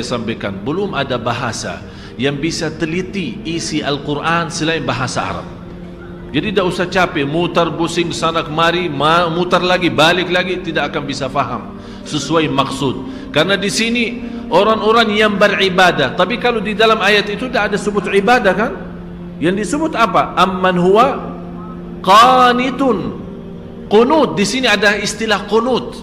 sampaikan, belum ada bahasa yang bisa teliti isi Al-Quran selain bahasa Arab. Jadi tidak usah capek mutar pusing sana kemari, mutar lagi, balik lagi, tidak akan bisa faham sesuai maksud. Karena di sini orang-orang yang beribadah, tapi kalau di dalam ayat itu tidak ada sebut ibadah kan? Yang disebut apa? Amman huwa qanitun. Qunut, di sini ada istilah qunut.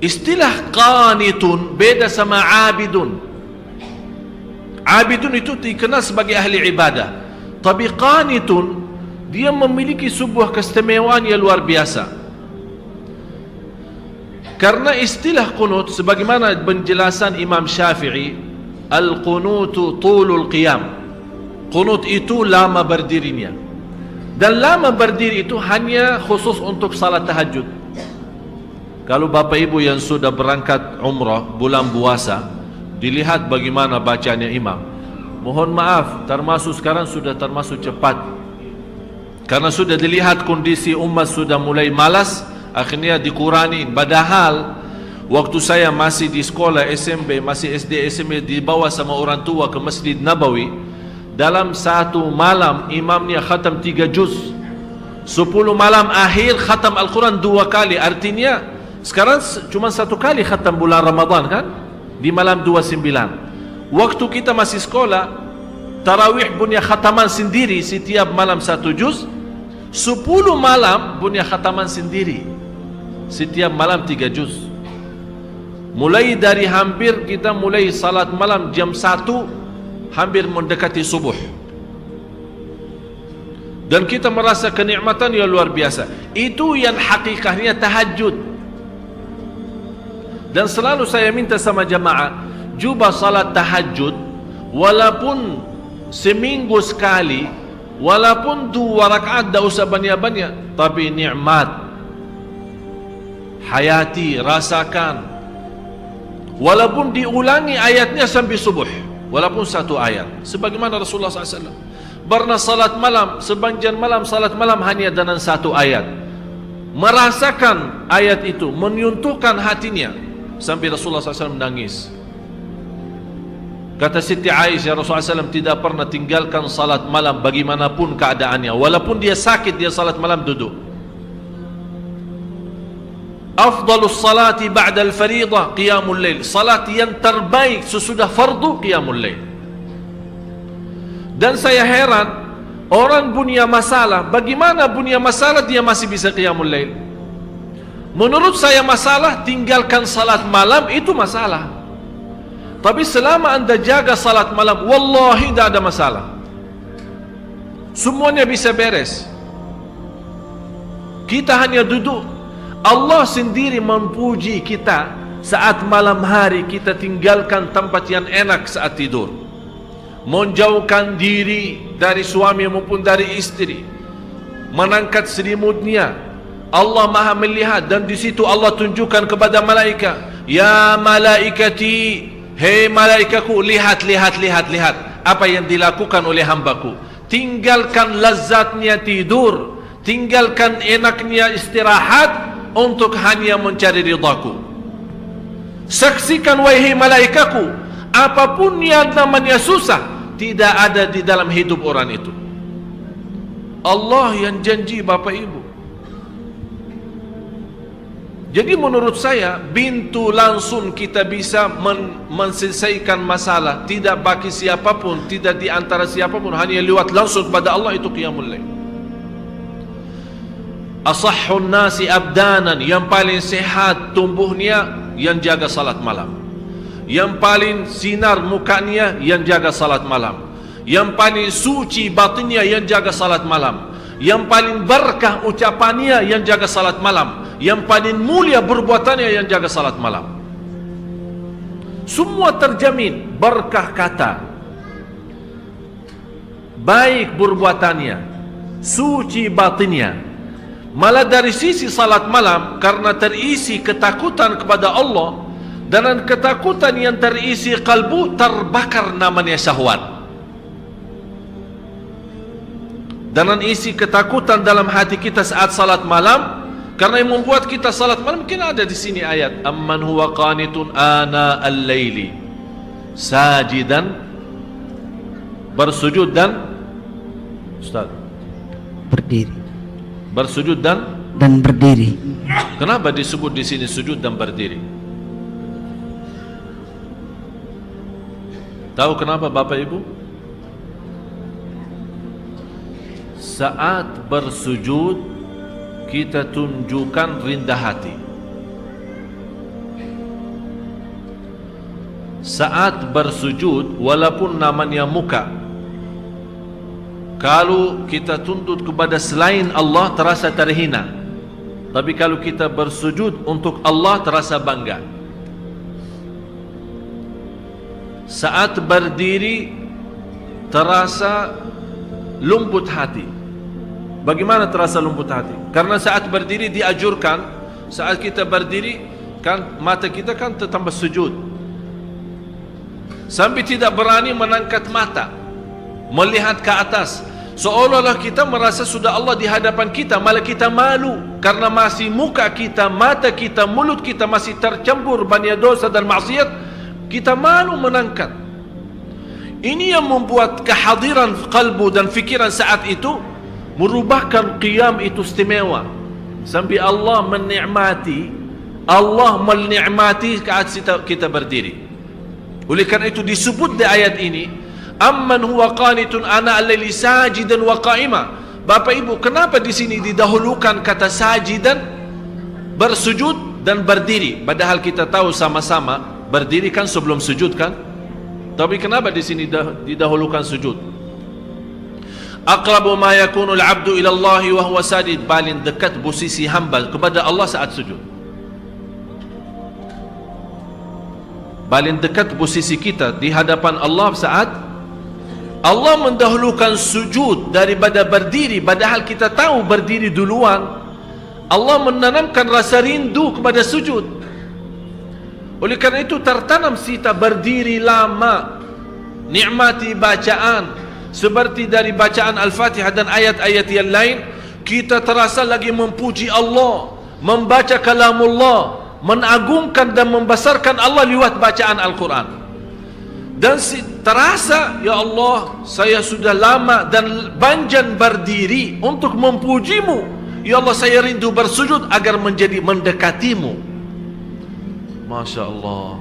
Istilah qanitun beda sama abidun. Abidun itu dikenal sebagai ahli ibadah, tapi qanitun dia memiliki sebuah keistimewaan yang luar biasa. Karena istilah qunut, sebagaimana penjelasan Imam Syafi'i, al-qunutu tulul qiyam. Qunut itu lama berdirinya, dan lama berdiri itu hanya khusus untuk salat tahajud. Kalau bapak ibu yang sudah berangkat umrah bulan puasa, dilihat bagaimana bacanya imam. Mohon maaf, termasuk sekarang sudah termasuk cepat, karena sudah dilihat kondisi umat sudah mulai malas, akhirnya dikurangi. Padahal waktu saya masih di sekolah SMP, masih SD SMP, dibawa sama orang tua ke Masjid Nabawi, dalam satu malam imamnya khatam 3 juz, 10 malam akhir khatam Al-Quran 2 kali. Artinya sekarang cuma 1 kali khatam bulan Ramadan kan, di malam 29. Waktu kita masih sekolah, tarawih punya khataman sendiri, setiap malam 1 juz. 10 malam punya khataman sendiri, setiap malam 3 juz. Mulai dari hampir kita mulai salat malam jam 1, hampir mendekati subuh, dan kita merasa kenikmatan yang luar biasa. Itu yang hakikatnya tahajud. Dan selalu saya minta sama jamaah, cuba salat tahajud, walaupun seminggu sekali, walaupun 2 rakaat, tak usah banyak-banyak, tapi nikmat. Hayati, rasakan. Walaupun diulangi ayatnya sampai subuh, walaupun 1 ayat. Sebagaimana Rasulullah SAW pernah salat malam, sepanjang malam salat malam hanya dengan 1 ayat. Merasakan ayat itu, menyentuhkan hatinya, sampai Rasulullah SAW menangis. Kata Siti Aisyah, Rasulullah SAW tidak pernah tinggalkan salat malam bagaimanapun keadaannya. Walaupun dia sakit, dia salat malam duduk. Afdalus salati ba'dal faridah qiyamul lail. Salat yang terbaik sesudah fardu qiyamul lail. Dan saya heran, orang punya masalah, bagaimana punya masalah dia masih bisa qiyamul lail? Menurut saya masalah tinggalkan salat malam itu masalah. Tapi selama anda jaga salat malam, wallahi tidak ada masalah. Semuanya bisa beres. Kita hanya duduk. Allah sendiri memuji kita saat malam hari kita tinggalkan tempat yang enak saat tidur, menjauhkan diri dari suami maupun dari istri, mengangkat selimutnya. Allah maha melihat, dan di situ Allah tunjukkan kepada malaikat, ya malaikati, hei malaikatku, lihat, lihat, lihat, lihat apa yang dilakukan oleh hambaku. Tinggalkan lazatnya tidur, tinggalkan enaknya istirahat untuk hanya mencari ridhaku. Saksikan wahai malaikatku, apapun yang namanya susah tidak ada di dalam hidup orang itu. Allah yang janji bapak ibu. Jadi menurut saya, pintu langsung kita bisa menyelesaikan masalah, tidak bagi siapapun, tidak di antara siapapun, hanya lewat langsung kepada Allah, itu qiyamul lail. Asahhun nasi abdanan, yang paling sehat tubuhnya yang jaga salat malam, yang paling sinar mukanya yang jaga salat malam, yang paling suci batinnya yang jaga salat malam, yang paling berkah ucapannya yang jaga salat malam, yang paling mulia perbuatannya yang jaga salat malam. Semua terjamin berkah kata, baik perbuatannya, suci batinnya. Malah dari sisi salat malam, karena terisi ketakutan kepada Allah, dan ketakutan yang terisi kalbu, terbakar namanya syahwat. Dan isi ketakutan dalam hati kita saat salat malam, karena yang membuat kita salat malam, mungkin ada di sini ayat, amman huwa qanitun ana al-laili sajidan, bersujud dan Ustaz, berdiri. bersujud dan Berdiri. kenapa disebut di sini sujud dan berdiri? Tahu kenapa Bapak Ibu? Saat bersujud kita tunjukkan rendah hati. Saat bersujud, walaupun namanya muka, kalau kita tunduk kepada selain Allah terasa terhina, tapi kalau kita bersujud untuk Allah terasa bangga. Saat berdiri terasa lembut hati. Bagaimana terasa lembut hati? Karena saat berdiri dianjurkan, saat kita berdiri kan mata kita kan tambah sujud, sampai tidak berani mengangkat mata melihat ke atas, seolah-olah kita merasa sudah Allah di hadapan kita, malah kita malu karena masih muka kita, mata kita, mulut kita masih tercampur banyak dosa dan maksiat. Kita malu menangkat. Ini yang membuat kehadiran kalbu dan fikiran saat itu merubahkan qiyam itu istimewa, sampai Allah menikmati saat kita berdiri. Oleh kerana itu disebut di ayat ini, amman huwa qanitun ana al-laili sajidan wa qa'ima. Bapak Ibu, kenapa di sini didahulukan kata sajidan, bersujud dan berdiri, padahal kita tahu sama-sama berdiri kan sebelum sujud kan? Tapi kenapa di sini didahulukan sujud? Aqrabu ma yakunu al-'abdu ila Allah wa huwa sajid, paling dekat posisi hamba kepada Allah saat sujud. Paling dekat posisi kita di hadapan Allah saat Allah mendahulukan sujud daripada berdiri, padahal kita tahu berdiri duluan. Allah menanamkan rasa rindu kepada sujud. Oleh kerana itu tertanam kita berdiri lama, nikmati bacaan, seperti dari bacaan Al-Fatihah dan ayat-ayat yang lain, kita terasa lagi memuji Allah, membaca kalamullah, mengagungkan dan membesarkan Allah lewat bacaan Al-Quran. Dan terasa, ya Allah, saya sudah lama dan banjan berdiri untuk memujimu. Ya Allah, saya rindu bersujud agar menjadi mendekatimu. Masya Allah.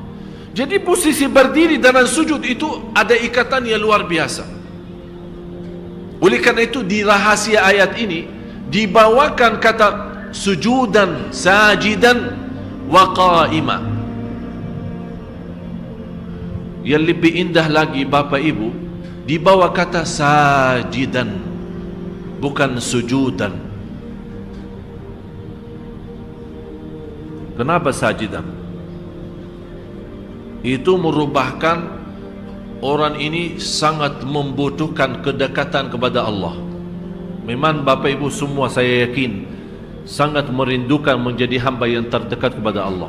Jadi posisi berdiri dan sujud itu ada ikatan yang luar biasa. Oleh karena itu di rahasia ayat ini dibawakan kata sujudan, sajidan wa qa'ima. Yang lebih indah lagi Bapak Ibu, dibawa kata sajidan, bukan sujudan. Kenapa sajidan? Itu merubahkan orang ini sangat membutuhkan kedekatan kepada Allah. Memang Bapak Ibu semua saya yakin sangat merindukan menjadi hamba yang terdekat kepada Allah.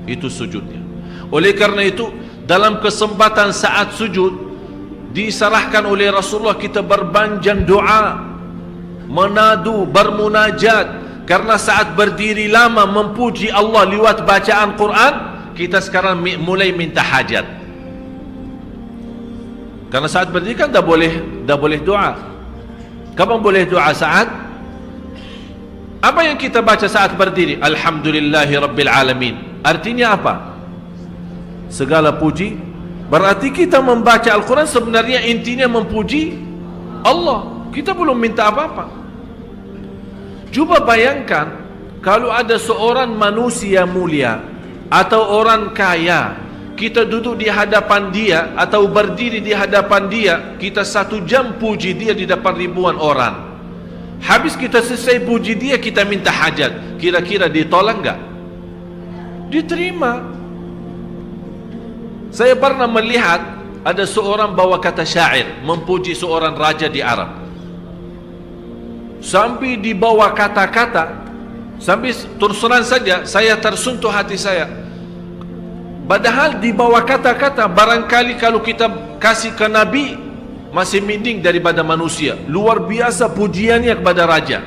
Itu sujudnya. Oleh karena itu dalam kesempatan saat sujud diserahkan oleh Rasulullah kita berbanjang doa, menadu, bermunajat. Karena saat berdiri lama memuji Allah lewat bacaan Quran, kita sekarang mulai minta hajat. Karena saat berdiri kan dah boleh doa. Kapan boleh doa saat? Apa yang kita baca saat berdiri? Alhamdulillahi Rabbil Alamin. Artinya apa? Segala puji. Berarti kita membaca Al-Quran sebenarnya intinya memuji Allah. Kita belum minta apa-apa. Cuba bayangkan kalau ada seorang manusia mulia atau orang kaya, kita duduk di hadapan dia atau berdiri di hadapan dia, kita 1 jam puji dia di depan ribuan orang. Habis kita selesai puji dia, kita minta hajat, kira-kira ditolak enggak? Diterima. Saya pernah melihat ada seorang bawa kata syair memuji seorang raja di Arab, sampai dibawa kata-kata, sampai terus terang saja saya tersentuh hati saya. Padahal di bawah kata-kata, barangkali kalau kita kasih ke Nabi masih mending daripada manusia. Luar biasa pujiannya kepada raja,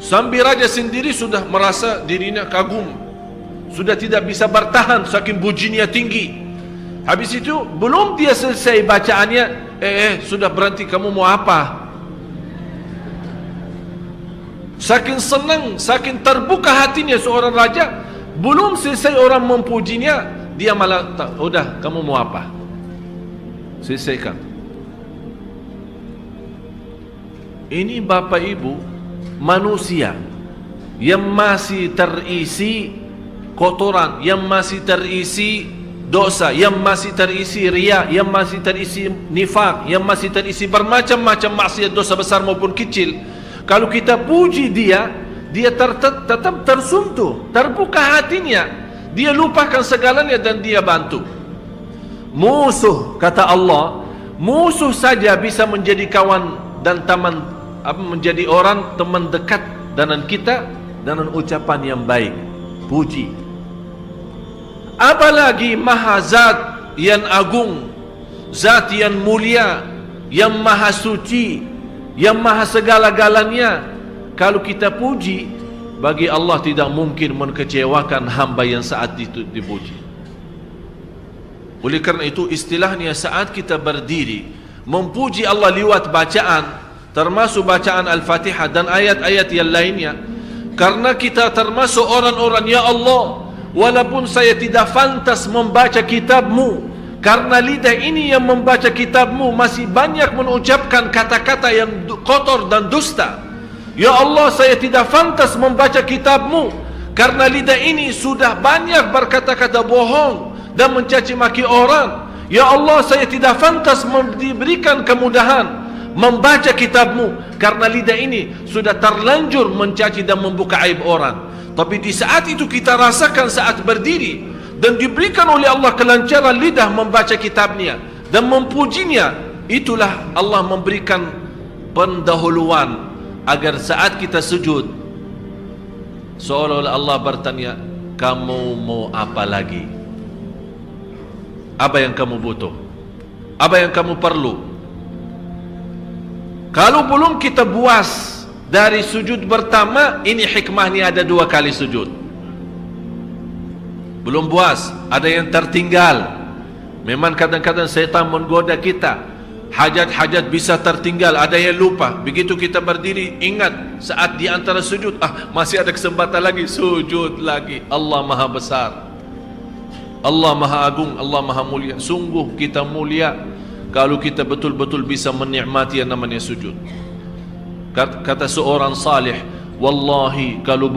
sampai raja sendiri sudah merasa dirinya kagum, sudah tidak bisa bertahan saking pujiannya tinggi. Habis itu belum dia selesai bacaannya, sudah berhenti, kamu mau apa? Saking senang, saking terbuka hatinya seorang raja, belum selesai orang memujinya, dia malah udah, kamu mau apa? Selesaikan. Ini Bapak Ibu manusia yang masih terisi kotoran, yang masih terisi dosa, yang masih terisi riya, yang masih terisi nifak, yang masih terisi bermacam-macam maksiat, dosa besar maupun kecil. Kalau kita puji dia, dia tetap tersentuh, terbuka hatinya, dia lupakan segalanya dan dia bantu. Musuh, kata Allah, musuh saja bisa menjadi kawan dan teman, menjadi orang teman dekat dengan kita dengan ucapan yang baik, puji. Apalagi Maha Zat yang agung, Zat yang mulia, yang maha suci, yang maha segala-galanya. Kalau kita puji, bagi Allah tidak mungkin mengecewakan hamba yang saat itu dipuji. Oleh kerana itu, istilahnya saat kita berdiri memuji Allah lewat bacaan, termasuk bacaan Al-Fatihah dan ayat-ayat yang lainnya, karena kita termasuk orang-orang, ya Allah, walaupun saya tidak pantas membaca kitab-Mu, karena lidah ini yang membaca kitab-Mu masih banyak mengucapkan kata-kata yang kotor dan dusta. Ya Allah, saya tidak pantas membaca kitab-Mu, karena lidah ini sudah banyak berkata-kata bohong dan mencaci maki orang. Ya Allah, saya tidak pantas diberikan kemudahan membaca kitab-Mu, karena lidah ini sudah terlanjur mencaci dan membuka aib orang. Tapi di saat itu kita rasakan saat berdiri dan diberikan oleh Allah kelancaran lidah membaca kitabnya dan memujinya, itulah Allah memberikan pendahuluan agar saat kita sujud, seolah-olah Allah bertanya, kamu mau apa lagi? Apa yang kamu butuh? Apa yang kamu perlu? Kalau belum kita puas dari sujud pertama, ini hikmahnya ada 2 kali sujud. Belum puas, ada yang tertinggal. Memang kadang-kadang setan menggoda kita, hajat-hajat bisa tertinggal, ada yang lupa. Begitu kita berdiri, ingat saat di antara sujud, masih ada kesempatan lagi, sujud lagi. Allah Maha Besar, Allah Maha Agung, Allah Maha Mulia. Sungguh kita mulia kalau kita betul-betul bisa menikmati yang namanya sujud. Kata seorang salih, wallahi kalau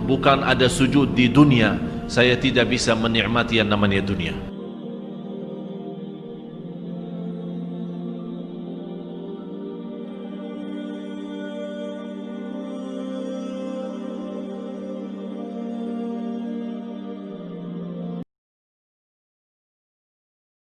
bukan ada sujud di dunia, saya tidak bisa menikmati yang namanya dunia.